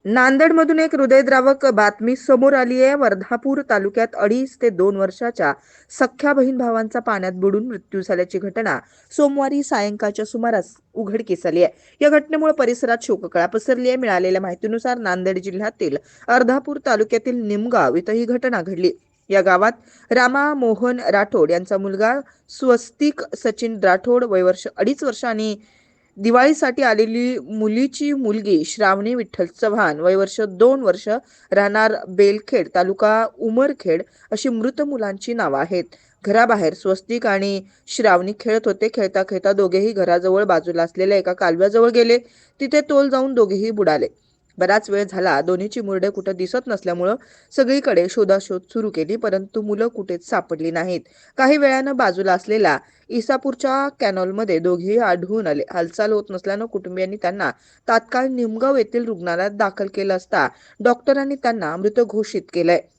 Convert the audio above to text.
नांदेडमधून एक हृदयद्रावक बातमी समोर आली आहे. वर्धापूर तालुक्यात 2.5 ते 2 वर्षाच्या सख्ख्या बहीण भावांचा पाण्यात बुडून मृत्यू झाल्याची घटना सोमवारी सायंकाळच्या सुमारास उघडकीस आली आहे. या घटनेमुळे परिसरात शोककळा पसरली आहे. मिळालेल्या माहितीनुसार नांदेड जिल्ह्यातील अर्धापूर तालुक्यातील निमगाव इथं ही घटना घडली. या गावात रामा मोहन राठोड यांचा मुलगा स्वस्तिक सचिन राठोड वय 2.5 वर्ष आणि दिवाळीसाठी आलेली मुलीची मुलगी श्रावणी विठ्ठल चव्हाण वय 2 वर्ष राहणार बेलखेड तालुका उमरखेड अशी मृत मुलांची नावं आहेत. घराबाहेर स्वस्तिक आणि श्रावणी खेळत होते. खेळता खेळता दोघेही घराजवळ बाजूला असलेल्या एका कालव्याजवळ गेले. तिथे तोल जाऊन दोघेही बुडाले. बराच वेळ झाला दोन्हीची मुरडे कुठं दिसत नसल्यामुळं सगळीकडे शोधाशोध सुरू केली, परंतु मुलं कुठेच सापडली नाहीत. काही वेळानं बाजूला असलेला इसापूरच्या कॅनॉलमध्ये दोघेही आढळून आले. हालचाल होत नसल्यानं कुटुंबियांनी त्यांना तात्काळ निमगाव येथील रुग्णालयात दाखल केलं असता डॉक्टरांनी त्यांना मृत घोषित केलंय.